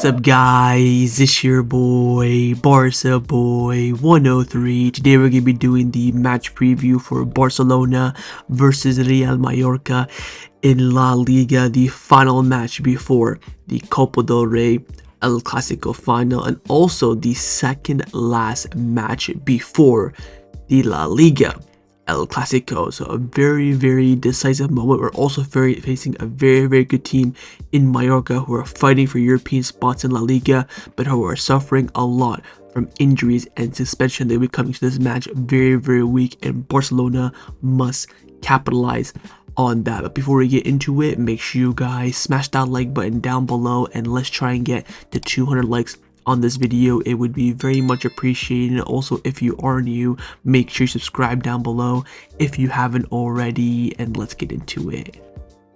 What's up, guys? It's your boy Barca boy 103. Today we're gonna be doing the match preview for Barcelona versus Real Mallorca in La Liga, the final match before the Copa del Rey El Clasico final, and also the second last match before the La Liga El Clasico. So a very decisive moment. We're also facing a very good team in Mallorca who are fighting for European spots in La Liga, but who are suffering a lot from injuries and suspension. They'll be coming to this match very weak, and Barcelona must capitalize on that. But before we get into it, make sure you guys smash that like button down below, and let's try and get to 200 likes on this video. It would be very much appreciated. Also, if you are new, make sure you subscribe down below if you haven't already, and let's get into it.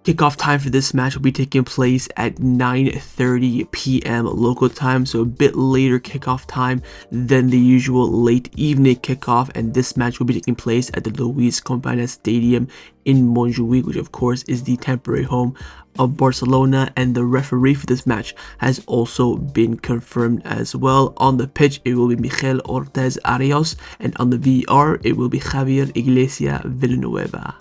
Kickoff time for this match will be taking place at 9:30 p.m. local time, so a bit later kickoff time than the usual late evening kickoff, and this match will be taking place at the Lluís Companys Stadium in Montjuic, which of course is the temporary home of Barcelona, and the referee for this match has also been confirmed as well. On the pitch it will be Mikel Ortiz Arias, and on the VR it will be Javier Iglesias Villanueva.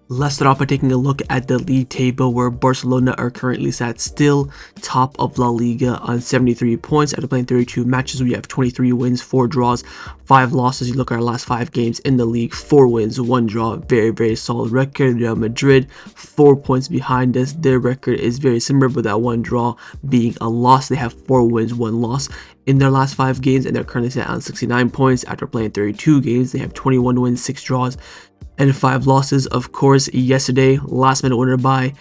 Let's start off by taking a look at the league table, where Barcelona are currently sat still top of La Liga on 73 points. After playing 32 matches, we have 23 wins, 4 draws, 5 losses. You look at our last 5 games in the league, 4 wins, 1 draw. Very solid record. Real Madrid 4 points behind us. Their record is very similar, but that 1 draw being a loss. They have 4 wins, 1 loss in their last 5 games, and they're currently sat on 69 points. After playing 32 games, they have 21 wins, 6 draws, and 5 losses. Of course, yesterday, last minute winner by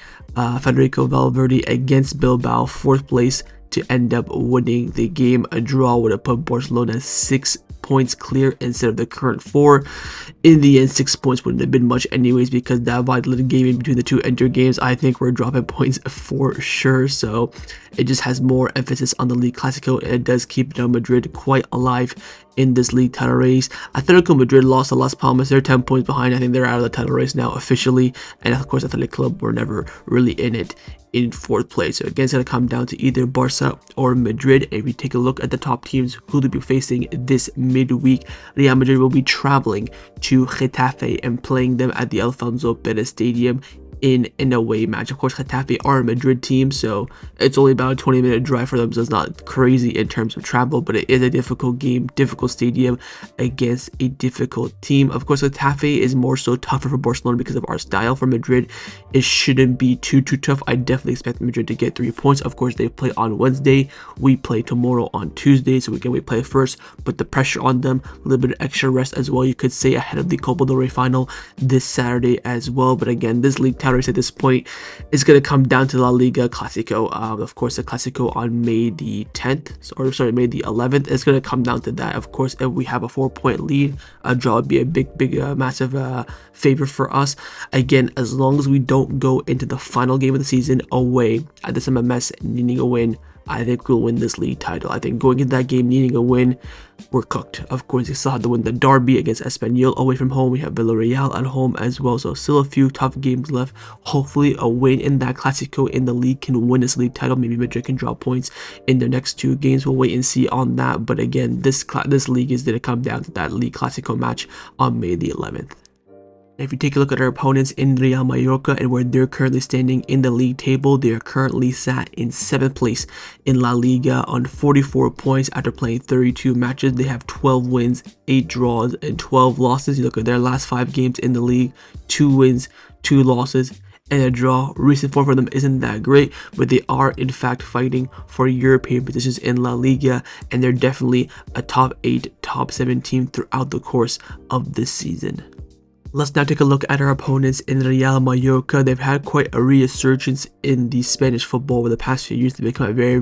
Federico Valverde against Bilbao, 4th place, to end up winning the game. A draw would have put Barcelona 6 points clear instead of the current 4. In the end, 6 points wouldn't have been much anyways, because that vital game in between the 2 inter games, I think we're dropping points for sure. So it just has more emphasis on the League Clasico, and it does keep Real Madrid quite alive in this league title race. Atletico Madrid lost to Las Palmas. They're 10 points behind. I think they're out of the title race now officially, and of course Athletic Club were never really in it in 4th place. So again, it's going to come down to either Barca or Madrid. And if we take a look at the top teams who they'll be facing this midweek, Real Madrid will be traveling to Getafe and playing them at the Alfonso Perez Stadium in an away match. Of course, Getafe are a Madrid team, so it's only about a 20-minute drive for them, so it's not crazy in terms of travel, but it is a difficult game, difficult stadium against a difficult team. Of course, Getafe is more so tougher for Barcelona because of our style. For Madrid, it shouldn't be too tough. I definitely expect Madrid to get 3 points. Of course, they play on Wednesday. We play tomorrow on Tuesday, so again, we play first, put the pressure on them, a little bit of extra rest as well, you could say, ahead of the Copa del Rey final this Saturday as well. But again, this league title race at this point is going to come down to La Liga Clasico. Of course, the Clasico on May the 10th, or sorry, May the 11th. It's going to come down to that. Of course, if we have a 4-point lead, a draw would be a big massive favor for us. Again, as long as we don't go into the final game of the season away at this MMS needing a win, I think we'll win this league title. I think going into that game needing a win, we're cooked. Of course, we still have to win the derby against Espanyol away from home. We have Villarreal at home as well, so still a few tough games left. Hopefully a win in that Clasico in the league can win this league title. Maybe Madrid can drop points in their next 2 games. We'll wait and see on that. But again, this league is going to come down to that League Clasico match on May the 11th. If you take a look at our opponents in Real Mallorca and where they're currently standing in the league table, they are currently sat in 7th place in La Liga on 44 points after playing 32 matches. They have 12 wins, 8 draws, and 12 losses. You look at their last 5 games in the league, 2 wins, 2 losses, and a draw. Recent form for them isn't that great, but they are in fact fighting for European positions in La Liga, and they're definitely a top 8, top 7 team throughout the course of this season. Let's now take a look at our opponents in Real Mallorca. They've had quite a resurgence in the Spanish football over the past few years. They've become a very,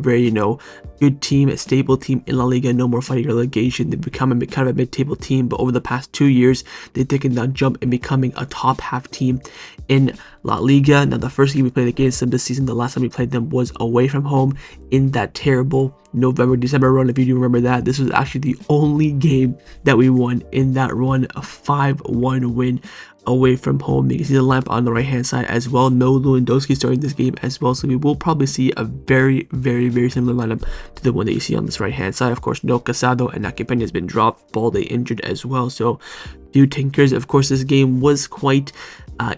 good team, a stable team in La Liga, no more fighting relegation. They've become a kind of a mid-table team, but over the past 2 years, they've taken that jump in becoming a top half team in La Liga. Now, the first game we played against them this season, the last time we played them was away from home in that terrible November-December run. If you do remember that, this was actually the only game that we won in that run, a 5-1 win away from home. You can see the lamp on the right hand side as well. No Lewandowski starting this game as well, so we will probably see a very similar lineup to the one that you see on this right hand side. Of course, no Casado and Nakipeni has been dropped. Balde injured as well, so few tinkers. Of course, this game was quite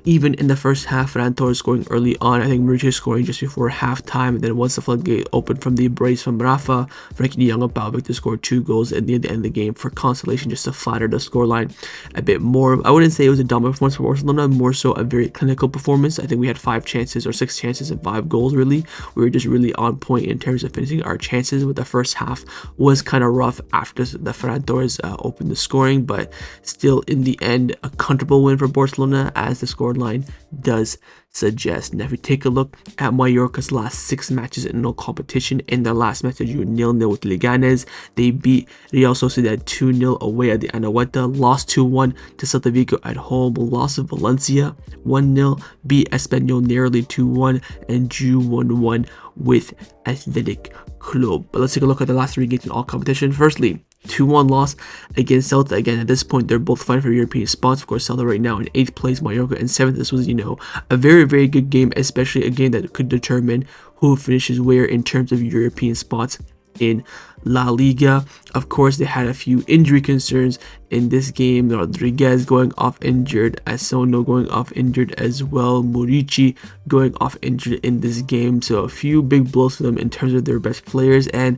even in the first half. Ferran Torres scoring early on. I think Muriqi scoring just before halftime, and then once the floodgate opened from the brace from Rafa, Frenkie de Jong and Pau Victor scored 2 goals at the end of the game for consolation, just to flatter the scoreline a bit more. I wouldn't say it was a dominant performance for Barcelona, more so a very clinical performance. I think we had 5 chances or 6 chances and 5 goals really. We were just really on point in terms of finishing our chances, with the first half was kind of rough after the Ferran Torres opened the scoring, but still in the end a comfortable win for Barcelona, as the scoreline does suggest. Now if we take a look at Mallorca's last 6 matches in no competition, in their last match they drew 0-0 with Leganes. They beat Real Sociedad 2-0 away at the Anoeta, lost 2-1 to Celta Vigo at home, lost to Valencia 1-0, beat Espanyol nearly 2-1, and drew 1-1 with Athletic Club. But let's take a look at the last 3 games in all competition. Firstly, 2-1 loss against Celta. Again, at this point, they're both fighting for European spots. Of course, Celta right now in 8th place, Mallorca in 7th. This was, a very good game, especially a game that could determine who finishes where in terms of European spots in La Liga. Of course, they had a few injury concerns in this game. Rodriguez going off injured, Asono going off injured as well, Muriqi going off injured in this game. So a few big blows for them in terms of their best players, and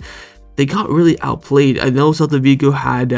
they got really outplayed. I know Celta Vigo had,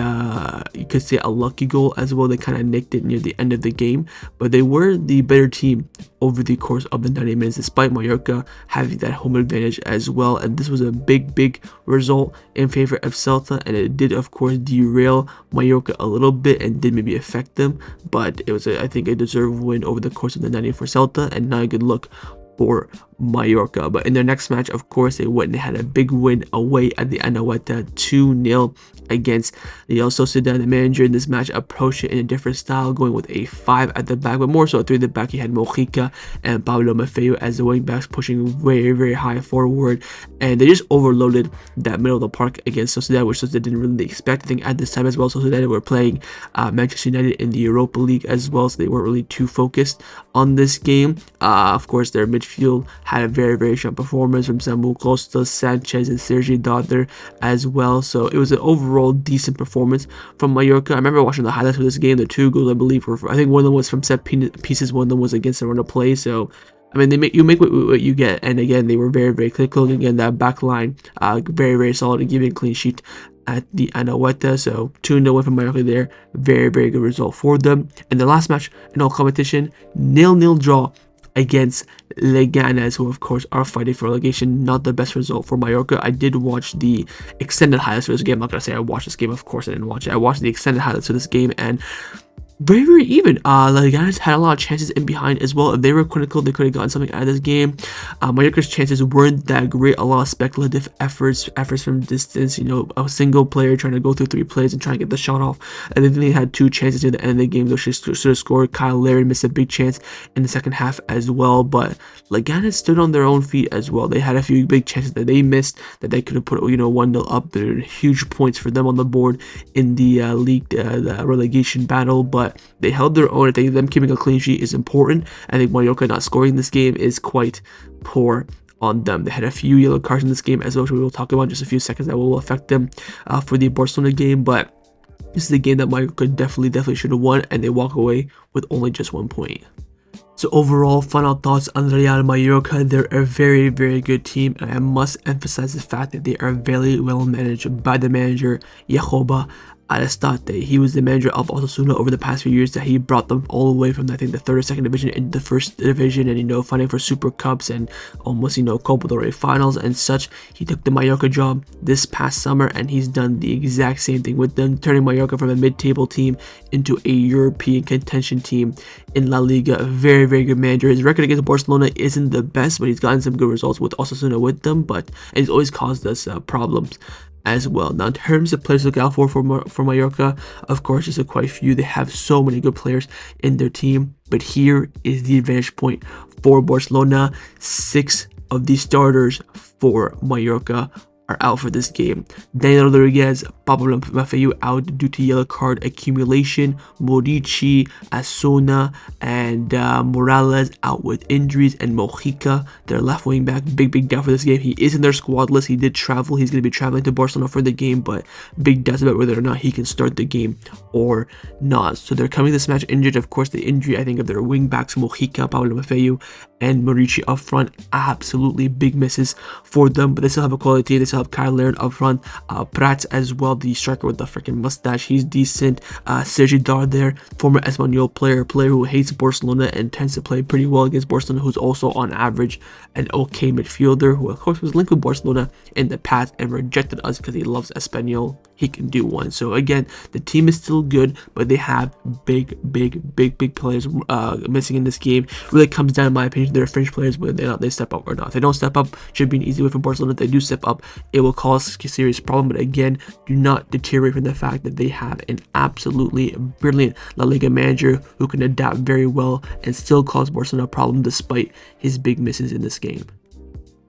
you could say, a lucky goal as well. They kind of nicked it near the end of the game, but they were the better team over the course of the 90 minutes, despite Mallorca having that home advantage as well. And this was a big result in favor of Celta, and it did, of course, derail Mallorca a little bit and did maybe affect them. But it was, I think, a deserved win over the course of the 90 for Celta, and not a good look for Mallorca. But in their next match, of course, they went and had a big win away at the Anoeta 2-0 against Real Sociedad. The manager in this match approached it in a different style, going with a 5 at the back, but more so a 3 at the back. He had Mojica and Pablo Maffeo as the wing backs, pushing very high forward, and they just overloaded that middle of the park against Sociedad, which Sociedad didn't really expect. I think at this time as well, Sociedad were playing Manchester United in the Europa League as well, so they weren't really too focused on this game. Of course, their midfield had a very strong performance from Samuel Costa, Sanchez, and Sergi Dodder as well. So it was an overall decent performance from Mallorca. I remember watching the highlights of this game. The 2 goals, I believe, were I think one of them was from set pieces, one of them was against the run of play. So I mean, you make what you get, and again, they were very clinical. Again, that back line, very solid, and giving a clean sheet at the Anoeta. So 2-0 win from Mallorca there. Very good result for them. And the last match in all competition, 0-0 draw against Leganes, who of course are fighting for relegation. Not the best result for Mallorca. I did watch the extended highlights for this game. I'm not gonna say I watched this game, of course I didn't watch it. I watched the extended highlights for this game, and very even. Leganes had a lot of chances in behind as well. If they were clinical, they could have gotten something out of this game. Mallorca's chances weren't that great. A lot of speculative efforts from distance. A single player trying to go through 3 plays and trying to get the shot off. And then they had 2 chances near the end of the game. Though she should have scored. Kyle Larry missed a big chance in the second half as well. But Leganes stood on their own feet as well. They had a few big chances that they missed that they could have put 1-0 up. There are huge points for them on the board in the league, the relegation battle. But they held their own. I think them keeping a clean sheet is important. I think Mallorca not scoring this game is quite poor on them. They had a few yellow cards in this game as well, which we will talk about in just a few seconds, that will affect them for the Barcelona game. But this is a game that Mallorca definitely should have won, and they walk away with only just 1 point. So overall, final thoughts on Real Mallorca. They're a very good team, and I must emphasize the fact that they are very well managed by the manager Jacoba Aristide. He was the manager of Osasuna over the past few years, that he brought them all the way from, I think, the 3rd or 2nd division into the 1st division, and fighting for Super Cups and almost Copa del Rey finals and such. He took the Mallorca job this past summer, and he's done the exact same thing with them, turning Mallorca from a mid-table team into a European contention team in La Liga. A very good manager. His record against Barcelona isn't the best, but he's gotten some good results with Osasuna with them, and he's always caused us problems as well. Now, in terms of players to look out for Mallorca, of course, there's quite a few. They have so many good players in their team, but here is the advantage point for Barcelona. 6 of the starters for Mallorca are out for this game. Daniel Rodriguez, Pablo Maffeu out due to yellow card accumulation. Muriqi, Asuna, and Morales out with injuries, and Mojica, their left wing back, big doubt for this game. He is in their squad list. He did travel. He's going to be traveling to Barcelona for the game, but big doubts about whether or not he can start the game or not. So they're coming this match injured. Of course, the injury, I think, of their wing backs, Mojica, Pablo Maffeu, and Muriqi up front, absolutely big misses for them, but they still have a quality. They still have Kyle Laird up front, Prats as well, the striker with the freaking mustache, he's decent. Sergi Dar there, former Espanyol player who hates Barcelona and tends to play pretty well against Barcelona, who's also on average an okay midfielder, who of course was linked with Barcelona in the past and rejected us because he loves Espanyol. He can do one. So again, the team is still good, but they have big players missing in this game. Really comes down, in my opinion, to their French players, whether they step up or not. If they don't step up, should be an easy win for Barcelona. If they do step up, it will cause a serious problem. But again, do not deteriorate from the fact that they have an absolutely brilliant La Liga manager who can adapt very well and still cause Barcelona a problem despite his big misses in this game.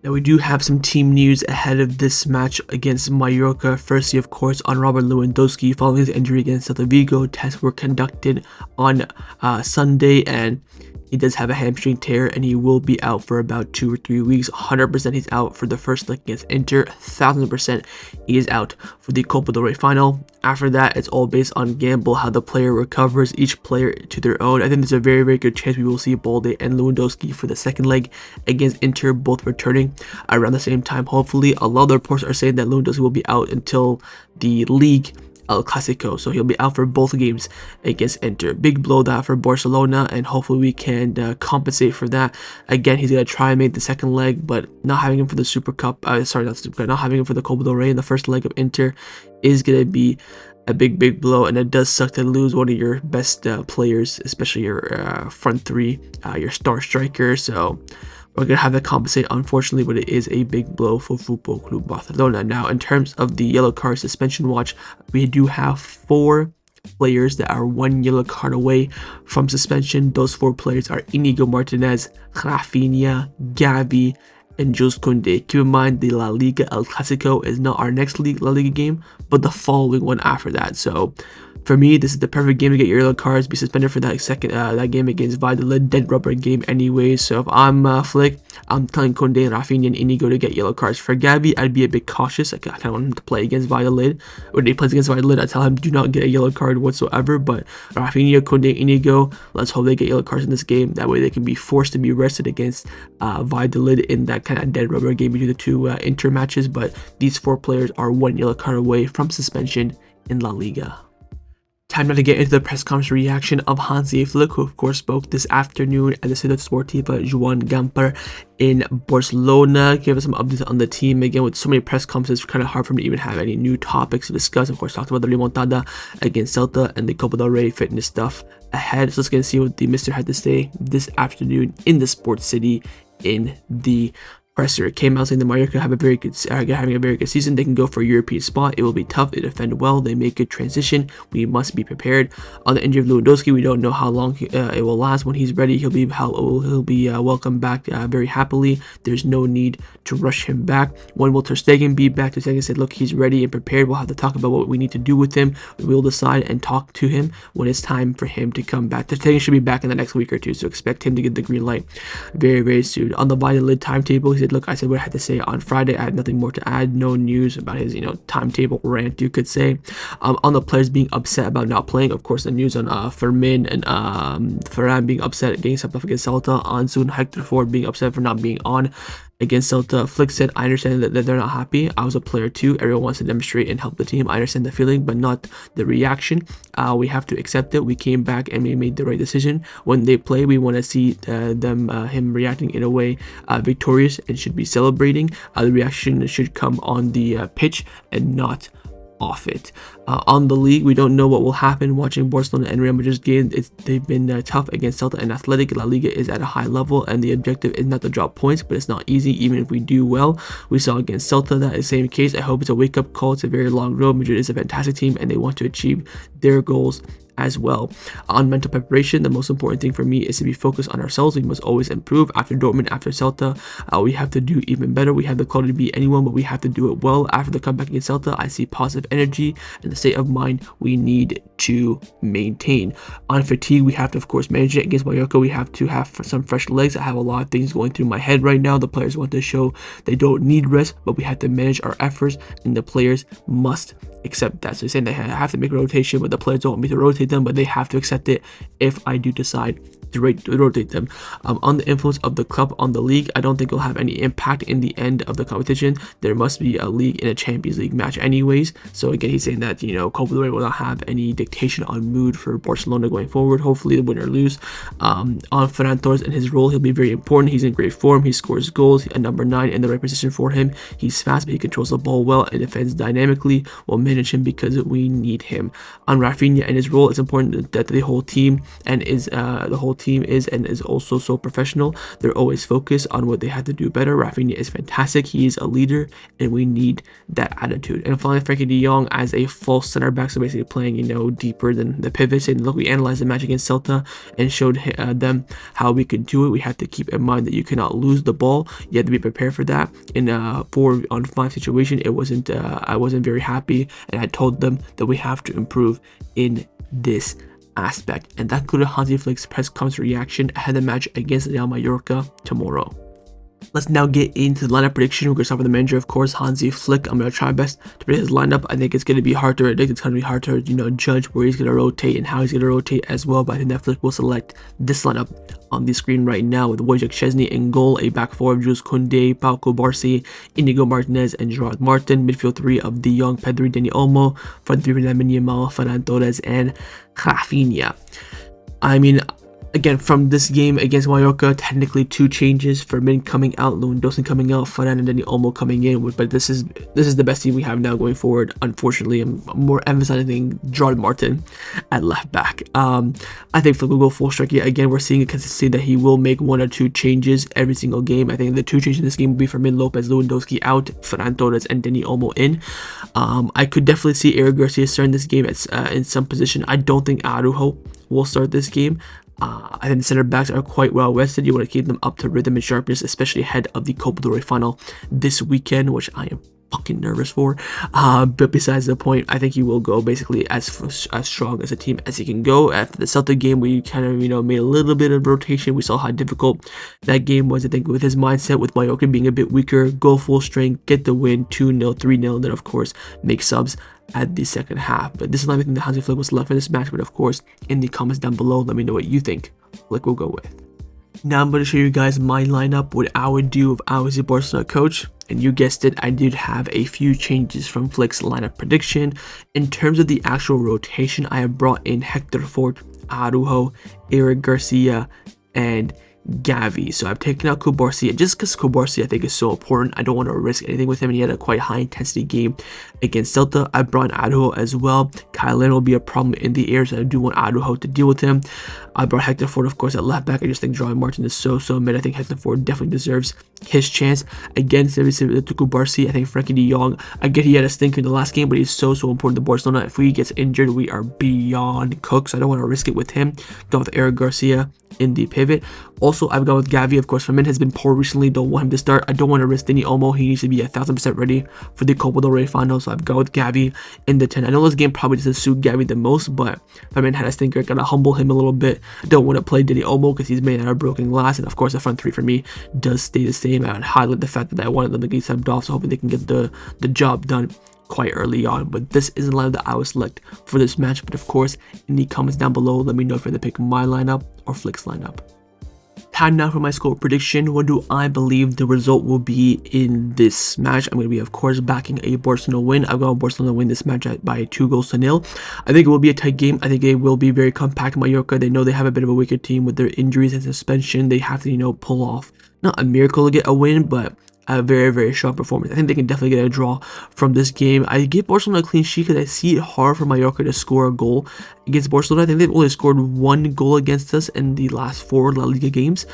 Now we do have some team news ahead of this match against Mallorca. Firstly, of course, on Robert Lewandowski following his injury against Celta Vigo. Tests were conducted on Sunday, and he does have a hamstring tear, and he will be out for about 2 or 3 weeks. 100% he's out for the first leg against Inter. 1000% he is out for the Copa del Rey final. After that, it's all based on gamble, how the player recovers, each player to their own. I think there's a very good chance we will see Balde and Lewandowski for the second leg against Inter, both returning around the same time. Hopefully, a lot of the reports are saying that Lewandowski will be out until the league El Clasico, so he'll be out for both games against Inter. Big blow that for Barcelona, and hopefully we can compensate for that. Again, he's gonna try and make the second leg, but not having him for the Super Cup, not having him for the Copa del Rey in the first leg of Inter is gonna be a big blow, and it does suck to lose one of your best players, especially your front three, your star striker. So we're going to have to compensate, unfortunately, but it is a big blow for Football Club Barcelona. Now, in terms of the yellow card suspension watch, we do have 4 players that are 1 yellow card away from suspension. Those 4 players are Inigo Martinez, Raphinha, Gavi, and Jules Kounde. Keep in mind, the La Liga El Clasico is not our next La Liga game, but the following one after that. So for me, this is the perfect game to get your yellow cards, be suspended for that game against Valladolid, dead rubber game anyways. So if I'm Flick, I'm telling Kounde and Raphinha and Inigo to get yellow cards. For Gavi, I'd be a bit cautious. I kind of want him to play against Valladolid. When he plays against Valladolid, I tell him do not get a yellow card whatsoever. But Raphinha, Kounde, Inigo, let's hope they get yellow cards in this game. That way they can be forced to be rested against Valladolid in that kind of dead rubber game between the two Inter matches. But these 4 players are 1 yellow card away from suspension in La Liga. Time now to get into the press conference reaction of Hansi Flick, who of course spoke this afternoon at the Ciutat Sportiva Joan Gamper in Barcelona. Gave us some updates on the team. Again, with so many press conferences, it's kind of hard for him to even have any new topics to discuss. Of course, talked about the remontada against Celta and the Copa del Rey fitness stuff ahead. So let's get to see what the Mr. had to say this afternoon in the Sports City in the presser. It came out saying the Mallorca have having a very good season. They can go for a European spot. It will be tough. They defend well. They make good transition. We must be prepared. On the injury of Lewandowski, we don't know how long it will last. When he's ready, he'll be welcomed back very happily. There's no need to rush him back. When will Ter Stegen be back? Ter Stegen said, look, he's ready and prepared. We'll have to talk about what we need to do with him. We'll decide and talk to him when it's time for him to come back. Ter Stegen should be back in the next week or two, so expect him to get the green light very soon. On the Valladolid timetable, he said, look, I said what I had to say on Friday. I had nothing more to add. No news about his, timetable rant, you could say. On the players being upset about not playing, of course, the news on Fermin and Ferran being upset getting stepped off against Celta. Ansu and Hector Ford being upset for not being on against Celta. Flick said, I understand that they're not happy. I was a player too. Everyone wants to demonstrate and help the team. I understand the feeling, but not the reaction. We have to accept it. We came back and we made the right decision. When they play, we want to see him reacting in a way victorious and should be celebrating. The reaction should come on the pitch and not off it. On the league, we don't know what will happen. Watching Barcelona and Real Madrid's game, they've been tough against Celta and Athletic. La Liga is at a high level, and the objective is not to drop points, but it's not easy even if we do well. We saw against Celta that is the same case. I hope it's a wake-up call. It's a very long road. Madrid is a fantastic team, and they want to achieve their goals as well. On mental preparation, the most important thing for me is to be focused on ourselves. We must always improve. After Dortmund, after Celta, we have to do even better. We have the quality to beat anyone, but we have to do it well. After the comeback against Celta, I see positive energy and the state of mind we need to maintain. On fatigue, we have to, of course, manage it. Against Mallorca, we have to have some fresh legs. I have a lot of things going through my head right now. The players want to show they don't need rest, but we have to manage our efforts, and the players must accept that. So he's saying they have to make a rotation, but the players don't want me to rotate them, but they have to accept it if I do decide to rotate them. On the influence of the club on the league, I don't think it'll have any impact in the end of the competition. There must be a league in a Champions League match anyways. So again, he's saying that, Copa del Rey will not have any dictation on mood for Barcelona going forward. Hopefully they win or lose. On Ferran Torres and his role, he'll be very important. He's in great form. He scores goals at number 9 in the right position for him. He's fast, but he controls the ball well and defends dynamically. We'll manage him because we need him. On Raphinha and his role, it's important that the whole team is also so professional. They're always focused on what they have to do better. Raphinha is fantastic. He is a leader, and we need that attitude. And finally, Frankie de Jong as a false center back, so basically playing deeper than the pivots. And look, we analyzed the match against Celta and showed them how we could do it. We have to keep in mind that you cannot lose the ball. You have to be prepared for that. In a 4-on-5 situation, it wasn't. I wasn't very happy, and I told them that we have to improve in this aspect. And that concluded Hansi Flick's press conference reaction ahead of the match against Real Mallorca tomorrow. Let's now get into the lineup prediction. We're going to start with the manager, of course, Hansi Flick. I'm going to try my best to predict his lineup. I think it's going to be hard to predict. It's going to be hard to, judge where he's going to rotate and how he's going to rotate as well. But I think that Flick will select this lineup on the screen right now with Wojciech Szczesny in goal, a back four of Jules Kounde, Pau Cubarsi, Inigo Martinez, and Gerard Martin. Midfield 3 of De Jong, Pedri, Dani Olmo. Front 3 Lamine Yamal, Ferran Torres, and Raphinha. I mean, again, from this game against Mallorca, technically 2 changes. Firmin coming out, Lewandowski coming out, Ferran and Dani Olmo coming in. But this is the best team we have now going forward. Unfortunately, I'm more emphasizing Gerard Martin at left back. I think Flick will go full strike. Again, we're seeing a consistency that he will make 1 or 2 changes every single game. I think the 2 changes in this game will be Firmin Lopez, Lewandowski out, Ferran Torres, and Dani Olmo in. I could definitely see Eric Garcia starting this game in some position. I don't think Araujo will start this game. I think the center backs are quite well rested. You want to keep them up to rhythm and sharpness, especially ahead of the Copa del Rey final this weekend, which I am fucking nervous for. But besides the point, I think he will go basically as strong as a team as he can go. After the Celta game, we kind of made a little bit of rotation. We saw how difficult that game was. I think with his mindset, with Mallorca being a bit weaker, go full strength, get the win, 2-0, 3-0, and then of course make subs at the second half. But this is not everything that Hansi Flick was left for this match. But of course, in the comments down below, let me know what you think Flick will go with. Now I'm going to show you guys my lineup, what I would do if I was a Barcelona coach. And you guessed it, I did have a few changes from Flick's lineup prediction. In terms of the actual rotation, I have brought in Hector Fort, Araujo, Eric Garcia, and Gavi. So I've taken out Cubarsi, just because Cubarsi I think is so important. I don't want to risk anything with him, and he had a quite high intensity game against Celta. I brought in Araujo as well. Kylian will be a problem in the air, so I do want Araujo to deal with him. I brought Hector Ford, of course, at left back. I just think Gerard Martin is so mid. I think Hector Ford definitely deserves his chance. Again, to Cubarsi, I think Frankie de Jong, again, he had a stinker in the last game, but he's so important to Barcelona. If he gets injured, we are beyond cooked, so I don't want to risk it with him. Go with Eric Garcia in the pivot. Also, I've gone with Gavi. Of course, Firmin has been poor recently. Don't want him to start. I don't want to risk Dani Olmo. He needs to be 1000% ready for the Copa del Rey final. So I've gone with Gavi in the 10. I know this game probably doesn't suit Gavi the most, but Firmin had a stinker. Gotta humble him a little bit. Don't want to play Dani Olmo because he's made out of broken glass. And of course, the front 3 for me does stay the same. I would highlight the fact that I wanted them to get subbed off, so hoping they can get the job done quite early on. But this isn't the lineup that I would select for this match. But of course, in the comments down below, let me know if you're going to pick my lineup or Flick's lineup. Time now for my score prediction. What do I believe the result will be in this match? I'm going to be, of course, backing a Barcelona win. I've got Barcelona win this match by 2-0. I think it will be a tight game. I think it will be very compact. Mallorca, they know they have a bit of a weaker team with their injuries and suspension. They have to, pull off, not a miracle to get a win, but a very strong performance. I think they can definitely get a draw from this game. I give Barcelona a clean sheet because I see it hard for Mallorca to score a goal against Barcelona. I think they've only scored 1 goal against us in the last 4 La Liga games.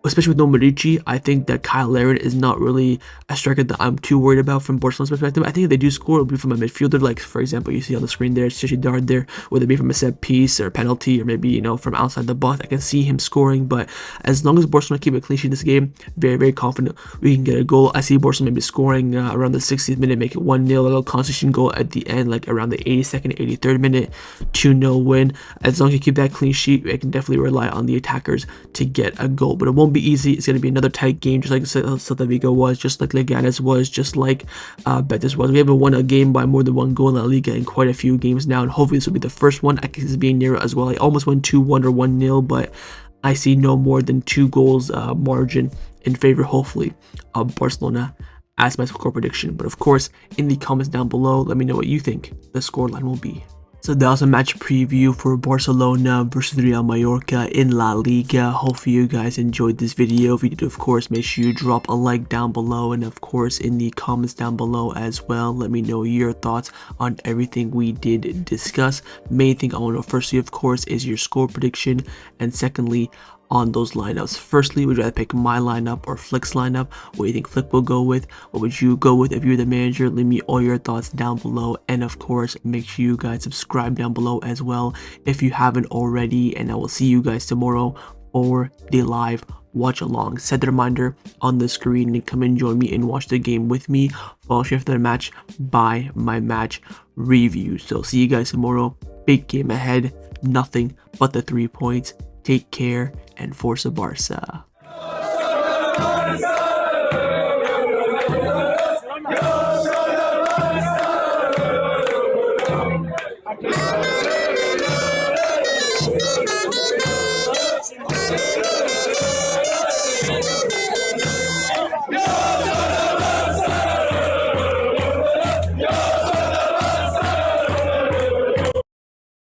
especially with no Muriqi. I think that Kyle Larin is not really a striker that I'm too worried about from Barcelona's perspective. I think if they do score, it'll be from a midfielder, like for example, you see on the screen there, Sociedad there, whether it be from a set piece or penalty, or maybe, you know, from outside the box. I can see him scoring, but as long as Barcelona keep a clean sheet in this game, very, very confident we can get a goal. I see Barcelona maybe scoring around the 60th minute, make it 1-0, a little constitution goal at the end, like around the 82nd, 83rd minute, 2-0 win. As long as you keep that clean sheet, I can definitely rely on the attackers to get a goal, but it won't be easy. It's going to be another tight game, just like Celta Vigo was, just like Leganes was, just like Betis was. We haven't won a game by more than 1 goal in La Liga in quite a few games now, and hopefully this will be the first one. I can see this being near as well. I almost went 2-1 or 1-0, but I see no more than 2 goals margin in favor, hopefully, of Barcelona as my score prediction. But of course, in the comments down below, let me know what you think the scoreline will be. So that was a match preview for Barcelona versus Real Mallorca in La Liga. Hopefully you guys enjoyed this video. If you did, of course, make sure you drop a like down below, and of course in the comments down below as well, let me know your thoughts on everything we did discuss. Main thing I want to know firstly, of course, is your score prediction, and secondly, on those lineups. Firstly, would you rather pick my lineup or Flick's lineup? What do you think Flick will go with? What would you go with if you're the manager? Leave me all your thoughts down below, and of course make sure you guys subscribe down below as well if you haven't already, and I will see you guys tomorrow for the live watch along. Set the reminder on the screen and come and join me and watch the game with me. Follow after the match by my match review. So see you guys tomorrow. Big game ahead, nothing but the 3 points. Take care and Forza Barca.